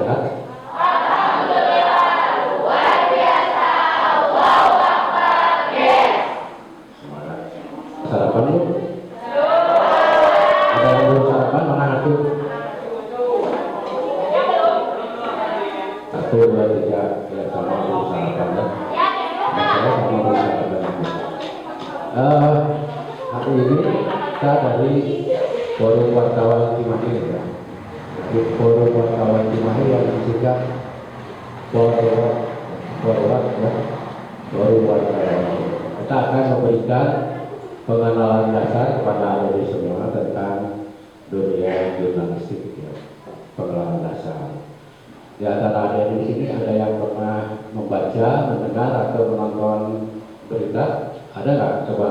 sehat? Semangat. Sarapan lu? Ada yang belum sarapan? Mana satu? Satu, dua, tiga. Ya, sama belum sarapan ya. Saya sama belum sarapan. Hari ini kita dari Forum Wartawan Cimahi ya. Di Forum Wartawan Cimahi yang disingkat Forward ya. Forum Wartawan. Kita akan memberikan pengenalan dasar kepada Anda semua tentang dunia jurnalistik ya. Pengenalan dasar. Di antara ada di sini ada yang pernah membaca, mendengar atau menonton berita? Ada nggak? Coba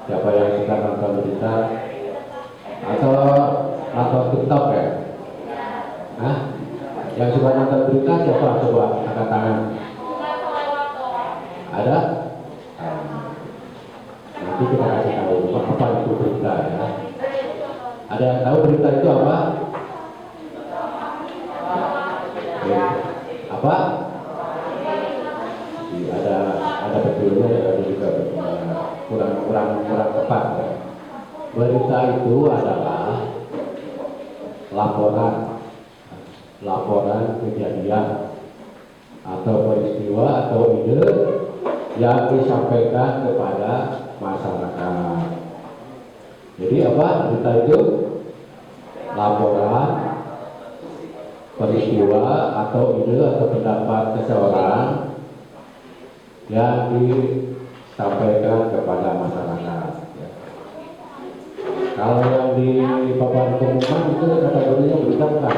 siapa yang suka nonton berita atau nonton TikTok ya? Hah? Yang suka nonton berita siapa? Coba angkat tangan. Ada? Nanti kita kasih tahu apa itu berita ya. Ada yang tahu berita itu apa? Apa? Ada betulnya ya, ada juga kurang tepat ya. Berita itu adalah laporan kejadian atau peristiwa atau ide yang disampaikan kepada masyarakat. Jadi apa berita itu? Laporan peristiwa atau ide atau pendapat seseorang yang disampaikan kepada masyarakat ya. Kalau yang di papan pengumuman itu kategorinya berita bukan?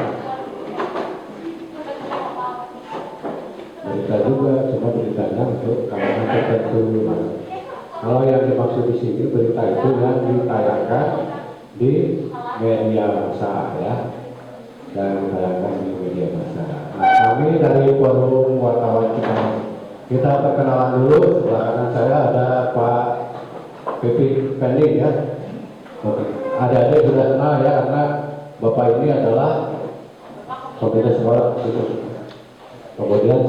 Berita juga, cuma beritanya untuk kalangan tertentu. Kalau yang dimaksud di sini berita itu yang ditayangkan di media massa ya, dan ditayangkan di media massa. Nah, kami dari Forum Wartawan Cimahi, kita perkenalan dulu. Sebelah kanan saya ada Pak Pipi Fendi ya. Adik-adik sudah kenal ya, karena Bapak ini adalah komite sekolah khusus. Kemudian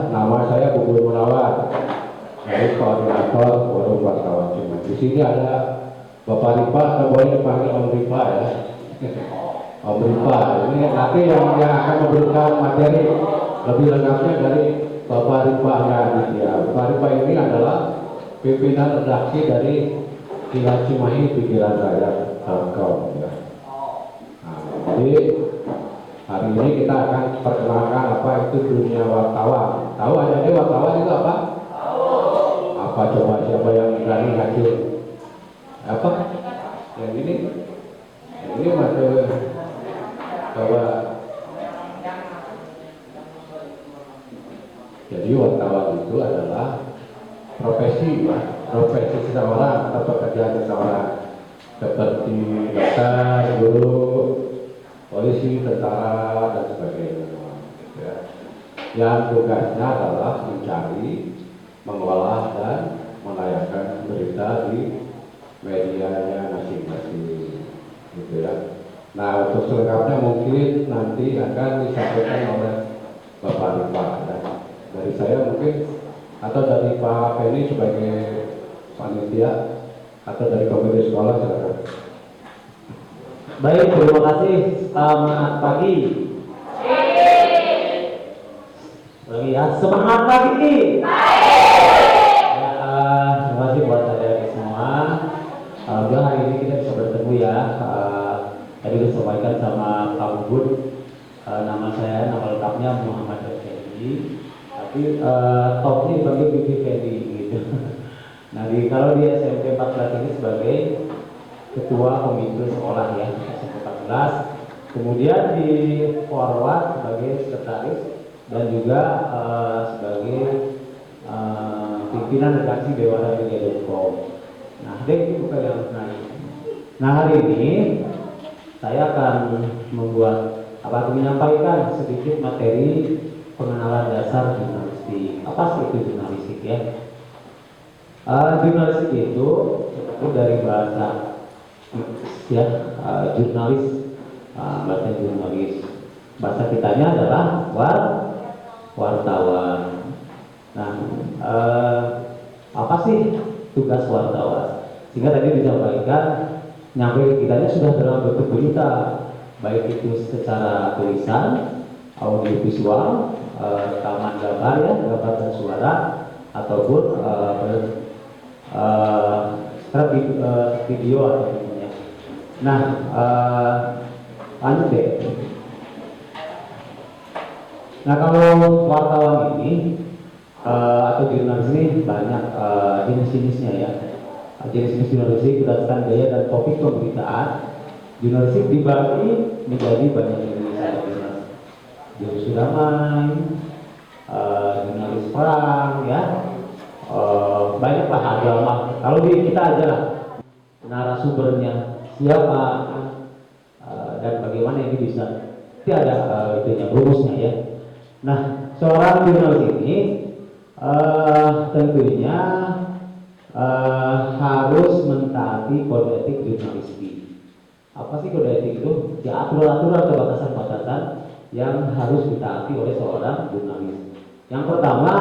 nama saya Bubur Munawar, dari koordinator Forum Wartawan Cimahi. Di sini ada Bapak Ripa, atau boleh dipanggil Om Ripa ya. Om Ripa, ini nanti yang akan memberikan materi lebih lengkapnya dari Bapak Ripa Aditya. Bapak Ripa ini adalah pimpinan redaksi dari Kilat Cimahi Pikiran Rakyat.com ya. Nah, jadi hari ini kita akan perkenalkan apa itu dunia wartawan. Tahu aja deh wartawan itu apa? Apa coba siapa yang berani ngasih? Apa? Yang ini? Yang ini masih coba. Jadi wartawan itu adalah profesi seseorang atau pekerjaan seseorang seperti dokter, guru, polisi, tentara dan sebagainya. Ya. Yang tugasnya adalah mencari, mengolah dan menayangkan berita di medianya masing-masing. Gitu ya. Nah, untuk selengkapnya mungkin nanti akan disampaikan oleh Bapak Ripa. Dari saya mungkin atau dari Pak Penny sebagai panitia atau dari komite sekolah, silakan. Baik, terima kasih. Selamat pagi. Lagi ya, semangat pagi. Ya, terima kasih buat adik-adik semua. Alhamdulillah hari ini kita bisa bertemu ya. Tadi disampaikan sama Pak Bubur. Nama saya, nama lengkapnya Muhammad Effendi. Tapi topnya dipanggil Bibi Fendi gitu. Nah, kalau di SMP 14 ini sebagai ketua komite sekolah ya, SMP 14. Kemudian di Forward sebagai sekretaris dan juga sebagai pimpinan redaksi dewaramedia.com. Nah, ini bukan yang menarik. Nah, hari ini saya akan menyampaikan sedikit materi pengenalan dasar jurnalistik. Apa sih itu jurnalistik ya? Jurnalistik itu dari bahasa ya, jurnalis, bahasa jurnalis. bahasa kitanya adalah wartawan. Nah, apa sih tugas wartawan? Sehingga tadi disampaikan, nyampe kitanya sudah dalam bentuk berita, baik itu secara tulisan, audio visual, rekaman gambar ya, gambar dan suara, ataupun video atau videonya. Nah, lanjut deh. Nah, kalau wartawan ini atau jurnalis ini banyak jenis-jenisnya ya. Jenis-jenis jurnalistik berdasarkan gaya dan topik pemberitaan. Jurnalistik dibagi menjadi banyak jenis, ada jurnalis damai, jurnalis perang, ya, banyaklah agama. Kalau di kita aja lah narasumbernya siapa dan bagaimana ini bisa. Itu ada itunya, rumusnya ya. Nah, seorang jurnalis ini tentunya harus mentaati kode etik jurnalistik. Apa sih kode etik itu? Ya, aturan-aturan atau batasan-batasan yang harus ditaati oleh seorang jurnalis. Yang pertama,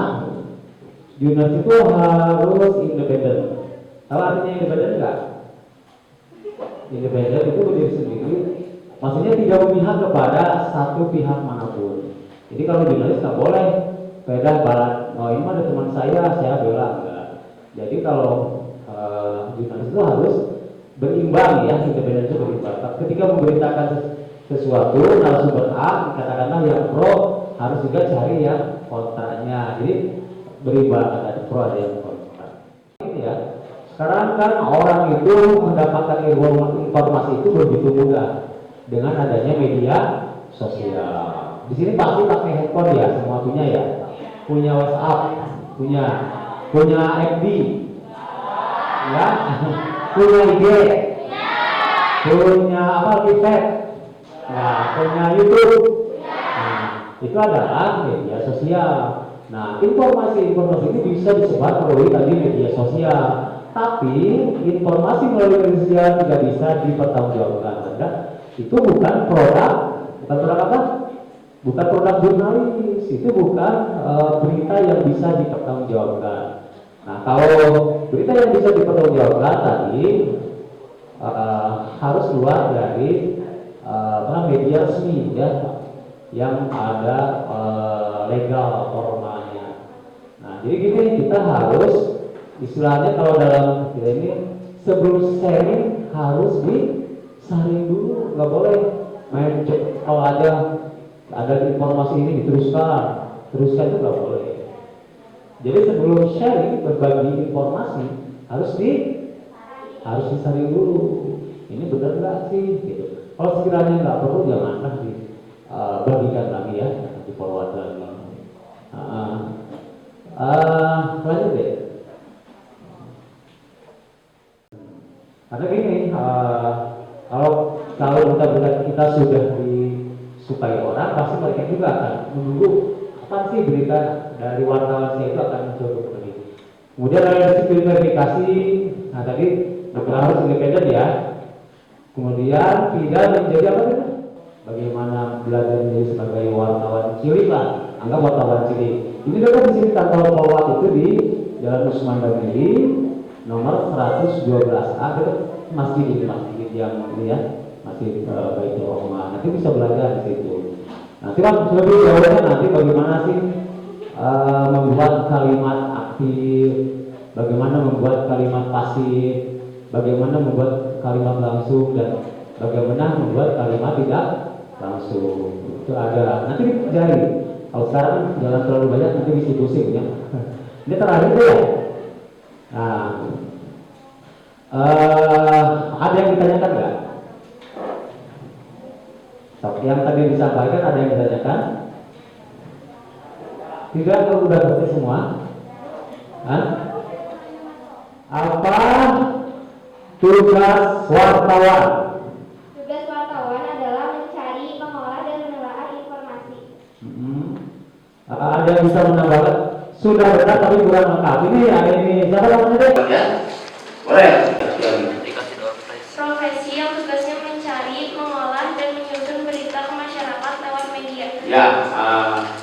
jurnalis itu harus independen. Tahu artinya independen enggak? Independen itu berdiri sendiri, maksudnya tidak memihak kepada satu pihak manapun. Jadi kalau jurnalis nggak boleh beda balat, oh ini ada teman saya bela, enggak. Jadi kalau jurnalis itu harus berimbang ya, independen itu berimbang. Ketika memberitakan sesuatu, narasumber A, katakanlah yang pro, harus juga cari yang kontranya. Jadi berimbang, ada pro ada yang kontra. Ini ya. Sekarang kan orang itu mendapatkan informasi itu begitu mudah dengan adanya media sosial. Di sini pasti pakai handphone ya, semua punya ya. Punya WhatsApp, punya FB, ya, punya IG, punya apa WeChat, nah, punya YouTube. Nah, itu adalah media sosial. Nah, informasi ini bisa disebar melalui tadi media sosial. Tapi informasi melalui media sosial tidak bisa dipertanggungjawabkan. Itu bukan produk apa? Bukan produk jurnalis. Itu bukan berita yang bisa dipertanggungjawabkan. Nah, kalau berita yang bisa dipertanggungjawabkan tadi harus keluar dari media resmi ya, yang ada legal formalnya. Nah, jadi gini, kita harus istilahnya kalau dalam kita ini sebelum sharing harus disaring dulu, nggak boleh main cek. Kalau ada informasi ini teruskan itu nggak boleh. Jadi sebelum sharing berbagi informasi harus disaring dulu. Ini benar nggak sih? Gitu. Kalau sekiranya nggak perlu janganlah dibagikan lagi ya, di forward lagi. Lanjut deh. Karena gini, kalau berita kita sudah disukai orang, pasti mereka juga akan menunggu kapan sih berita dari wartawan saya itu akan muncul seperti ini. Kemudian ada sistem verifikasi, nah tadi harus independen ya. Kemudian tidak menjadi apa itu? Bagaimana belajar menjadi sebagai wartawan cilik lah, anggap wartawan cilik. Ini dapat di sini kantor Polwat itu di Jalan Usman Bagiri, nomor 112A, itu masjid yang ini ya, masjid Baitul Rahmah. Nanti bisa belajar di situ. Nanti kan lebih jauhnya nanti bagaimana sih membuat kalimat aktif, bagaimana membuat kalimat pasif, bagaimana membuat kalimat langsung, dan bagaimana membuat kalimat tidak langsung. Itu ada. Nanti dipelajari. Kalau sekarang jangan terlalu banyak, nanti bisa pusing ya. Ini terakhir ya. Nah, ada yang ditanyakan nggak? Yang tadi disampaikan ada yang ditanyakan? Tidak, kalau udah ngerti semua. Hah? Apa tugas wartawan? Tugas wartawan adalah mencari, mengolah, dan menelaah informasi. Ada yang bisa menambahkan? Sudah benar tapi kurang lengkap. Ini ada ini. Siapa namanya deh? Ya, boleh. Profesi yang tugasnya mencari, mengolah, dan menyusun berita ke masyarakat lewat media Ya,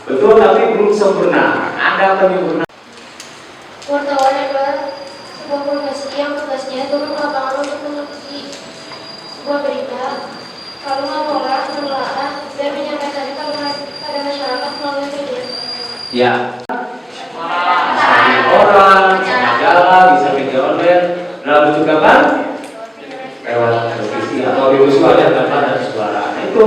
betul tapi belum sempurna. Ada penyempurnaan. Wartawan adalah sebuah profesi yang tugasnya turun ke lapangan untuk mengikuti sebuah berita, lalu mengolah, menelaah, dan menyampaikannya pada masyarakat melalui media. Ya, bisa orang, bisa majalah, bisa media online, dalam bentuk apa? Lewat televisi atau audiovisual ya, gambar dan suara. Nah itu.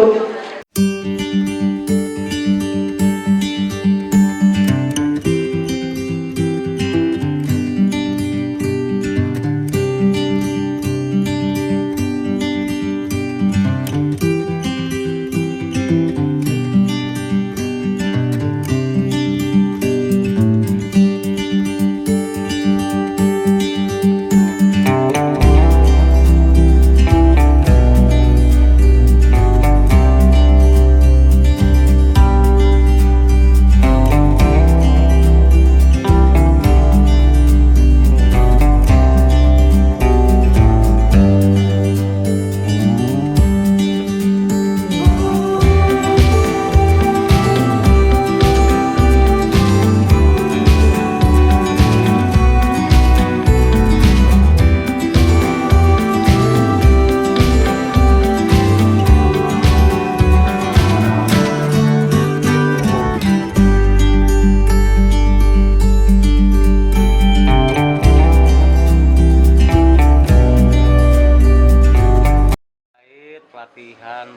Pelatihan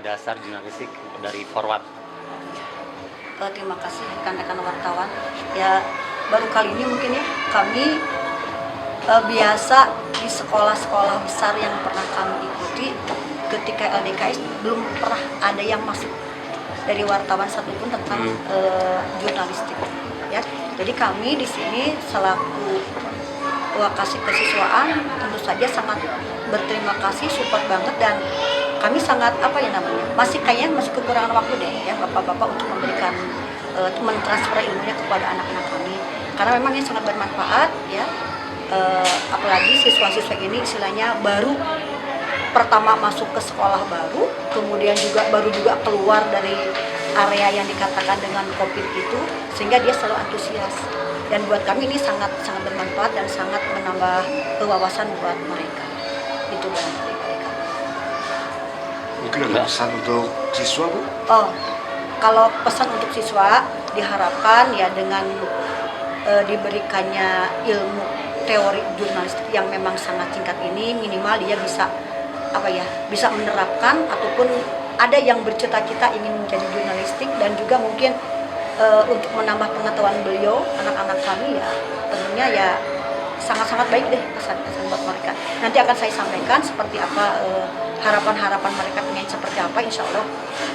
dasar jurnalistik dari Forward. Terima kasih rekan-rekan wartawan. Ya baru kali ini mungkin ya kami biasa di sekolah-sekolah besar yang pernah kami ikuti ketika LDKS belum pernah ada yang masuk dari wartawan satupun tentang jurnalistik. Ya, jadi kami di sini selaku wakasi kesiswaan tentu saja sangat berterima kasih, support banget, dan kami sangat masih kekurangan waktu deh ya bapak-bapak untuk memberikan mentransfer ilmunya kepada anak-anak kami, karena memang ini sangat bermanfaat ya, apalagi siswa-siswa ini istilahnya baru pertama masuk ke sekolah baru, kemudian baru keluar dari area yang dikatakan dengan COVID itu, sehingga dia selalu antusias, dan buat kami ini sangat bermanfaat dan sangat menambah wawasan buat mereka. Itu barangkali mereka. Mungkin ada pesan untuk siswa, Bu? Oh, kalau pesan untuk siswa diharapkan ya dengan diberikannya ilmu teori jurnalistik yang memang sangat singkat ini, minimal dia bisa menerapkan, ataupun ada yang bercita-cita ingin menjadi jurnalistik, dan juga mungkin untuk menambah pengetahuan beliau, anak-anak kami ya tentunya ya sangat-sangat baik deh pesan-pesan buat mereka. Nanti akan saya sampaikan seperti apa harapan-harapan mereka pengen seperti apa, insya Allah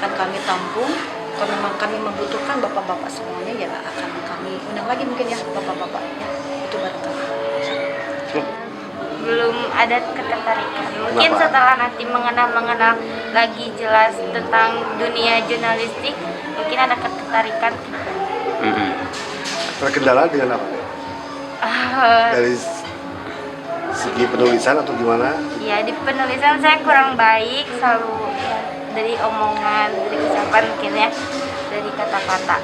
akan kami tampung. Kalau memang kami membutuhkan bapak-bapak semuanya ya akan kami undang lagi mungkin ya bapak-bapaknya. Itu barangkali. Belum ada ketertarikan. Mungkin setelah nanti mengenal lagi jelas tentang dunia jurnalistik, mungkin ada ketertarikan. Terkendala dengan apa? Dari segi penulisan atau gimana? Ya, di penulisan saya kurang baik, selalu dari omongan, dari ucapan mungkin ya, dari kata-kata.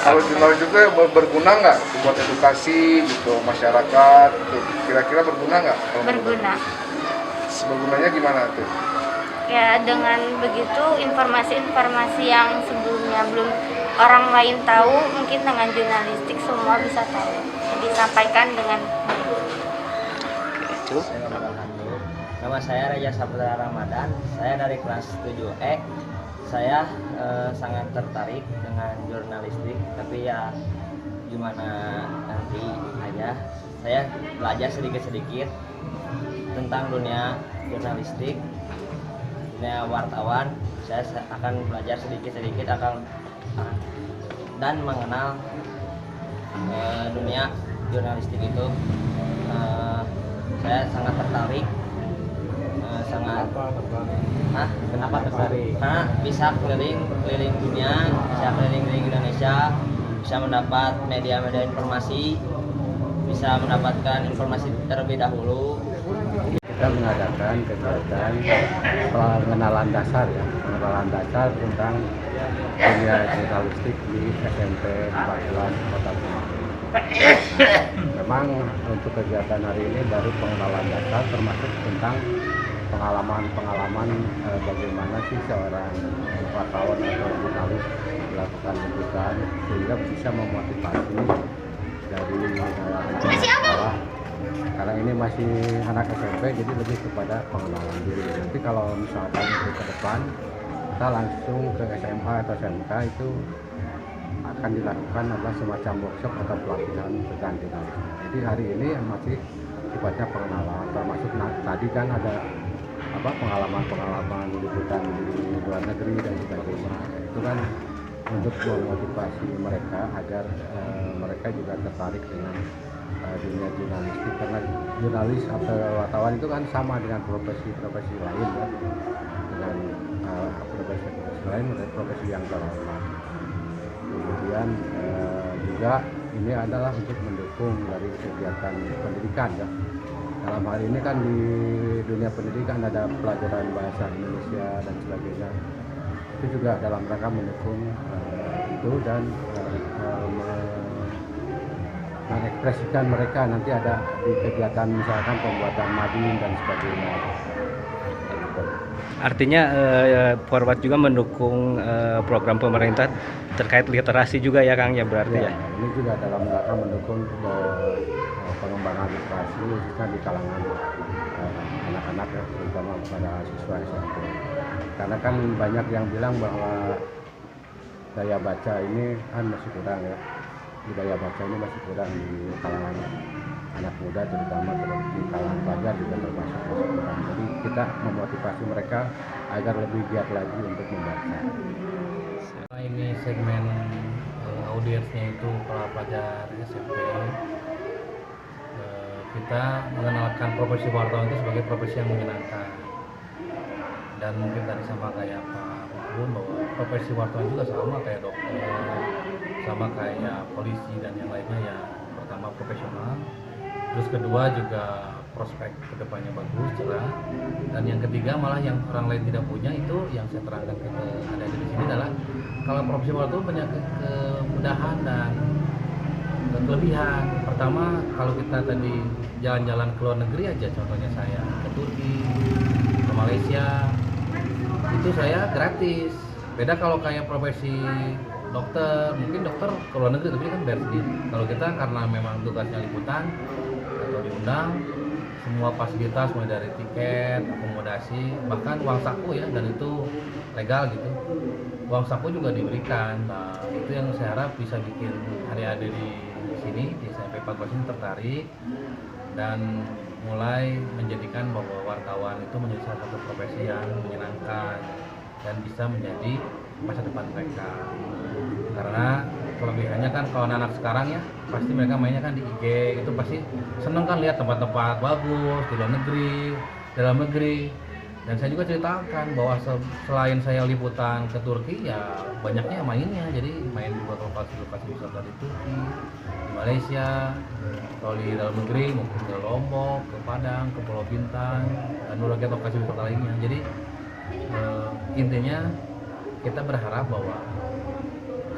Kalau jurnalis juga berguna nggak buat edukasi gitu masyarakat? Gitu. Kira-kira berguna nggak? Berguna. Bergunanya gimana tuh? Ya, dengan begitu informasi-informasi yang sebelumnya belum orang lain tahu, mungkin dengan jurnalistik semua bisa tahu. Disampaikan dengan Nama saya Raja Saputra Ramadan, saya dari kelas 7E. Saya sangat tertarik dengan jurnalistik, tapi ya gimana nanti aja. Saya belajar sedikit-sedikit tentang dunia jurnalistik, dunia wartawan. Saya akan belajar sedikit-sedikit dan mengenal dunia jurnalistik itu. Saya sangat tertarik, Kenapa tertarik? Karena bisa keliling dunia, bisa keliling Indonesia, bisa mendapat media-media informasi, bisa mendapatkan informasi terlebih dahulu. kita mengadakan kegiatan pengenalan dasar ya, pengenalan dasar tentang dunia jurnalistik di SMP 14 Kota Cimahi. Memang untuk kegiatan hari ini baru pengenalan dasar, termasuk tentang pengalaman bagaimana sih seorang wartawan atau jurnalis melakukan liputan sehingga bisa memotivasi dari anak sekolah. Karena ini masih anak SMP, jadi lebih kepada pengenalan diri. Nanti kalau misalkan itu ke depan, kita langsung ke SMA atau SMK, itu akan dilakukan adalah semacam workshop atau pelatihan tentang jurnalisme. Jadi hari ini masih sifatnya pengenalan, termasuk tadi kan ada pengalaman liputan di luar negeri dan sebagainya. Itu kan untuk memotivasi mereka agar mereka juga tertarik dengan dunia jurnalistik, karena jurnalis atau wartawan itu kan sama dengan profesi-profesi lain kan, dengan profesi lain dan profesi yang terhormat. Kemudian juga ini adalah untuk mendukung dari kegiatan pendidikan ya. Dalam hal ini kan di dunia pendidikan ada pelajaran bahasa Indonesia dan sebagainya. Itu juga dalam rangka mendukung itu dan mengekspresikan mereka nanti ada di kegiatan misalkan pembuatan mading dan sebagainya. Artinya Forward juga mendukung program pemerintah terkait literasi juga ya Kang ya berarti ya. Ini juga dalam rangka mendukung pengembangan literasi khususnya di kalangan anak-anak ya, terutama pada siswa SMP. Karena kan banyak yang bilang bahwa daya baca ini kan masih kurang ya. Budaya baca ini masih kurang di kalangan anak muda, terutama di kalangan pelajar juga termasuk masih kurang. Jadi kita memotivasi mereka agar lebih giat lagi untuk membaca. Ini segmen audiensnya itu para pelajar SMP. Kita mengenalkan profesi wartawan itu sebagai profesi yang menyenangkan. Dan mungkin tadi sama kayak Pak Bun bahwa profesi wartawan juga sama kayak dokter, sama kayak polisi dan yang lainnya ya. Pertama profesional, terus kedua juga prospek kedepannya bagus, cerah, dan yang ketiga malah yang orang lain tidak punya itu yang saya terangkan ke ada di sini adalah kalau profesi wartawan itu punya kemudahan dan kelebihan. Pertama kalau kita tadi jalan-jalan ke luar negeri aja, contohnya saya ke Turki, ke Malaysia, itu saya gratis. Beda kalau kayak profesi dokter, mungkin dokter ke luar negeri tapi kan bayar sendiri. Kalau kita karena memang tugasnya liputan atau diundang, semua fasilitas mulai dari tiket, akomodasi, bahkan uang saku ya, dan itu legal gitu. Uang saku juga diberikan. Nah, itu yang saya harap bisa bikin adik-adik di sini di SMP 14 ini tertarik dan mulai menjadikan bahwa wartawan itu menjadi salah satu profesi yang menyenangkan dan bisa menjadi masa depan mereka. Karena kelebihannya kan kalau anak sekarang ya pasti mereka mainnya kan di IG, itu pasti seneng kan lihat tempat-tempat bagus di luar negeri, dalam negeri. Dan saya juga ceritakan bahwa selain saya liputan ke Turki ya banyaknya mainnya, jadi main di lokasi-lokasi wisata di Turki, di Malaysia, kalau di dalam negeri maupun ke Lombok, ke Padang, ke Pulau Bintan, dan berbagai lokasi wisata lainnya. Jadi intinya kita berharap bahwa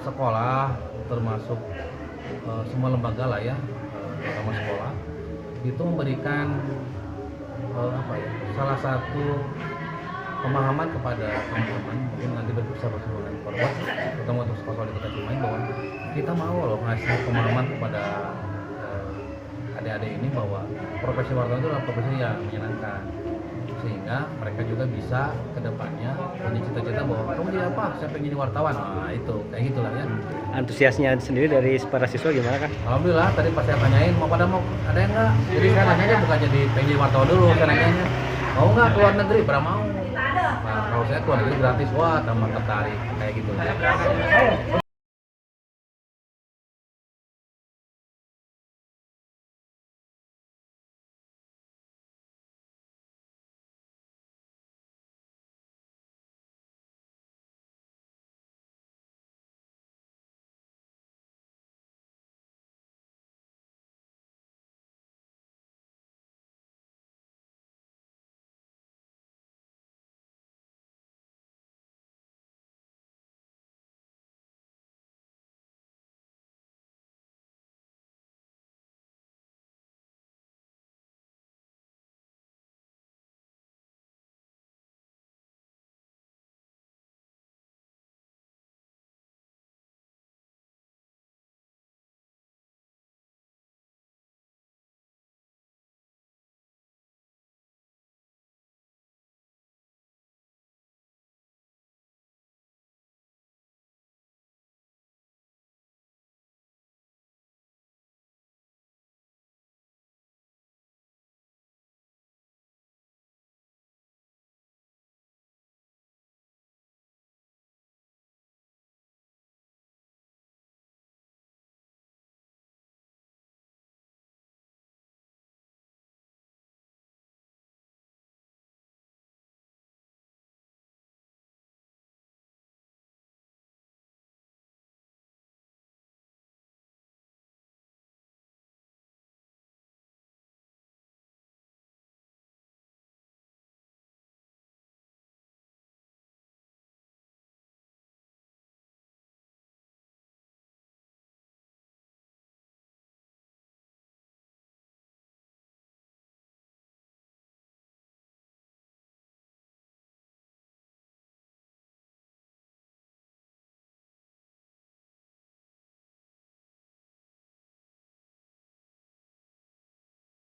sekolah termasuk semua lembaga lah ya, terutama sekolah itu memberikan salah satu pemahaman kepada teman-teman, mungkin nanti bisa bersama dengan Forward, terutama untuk sekolah di Kota Cimahi, bahwa kita mau loh ngasih pemahaman kepada adik-adik ini bahwa profesi wartawan itu adalah profesi yang menyenangkan, sehingga mereka juga bisa kedepannya punya cita-cita bahwa kamu jadi apa? Saya pengen jadi wartawan. Nah itu kayak gitulah ya. Antusiasnya sendiri dari para siswa gimana kan? Alhamdulillah tadi pas saya tanyain mau ada yang nggak? Jadi saya nanya bukan jadi pengen jadi wartawan dulu, saya nanya mau nggak keluar negeri? Berapa mau? Nah, kalau saya keluar negeri gratis, wah tambah tertarik kayak gitu.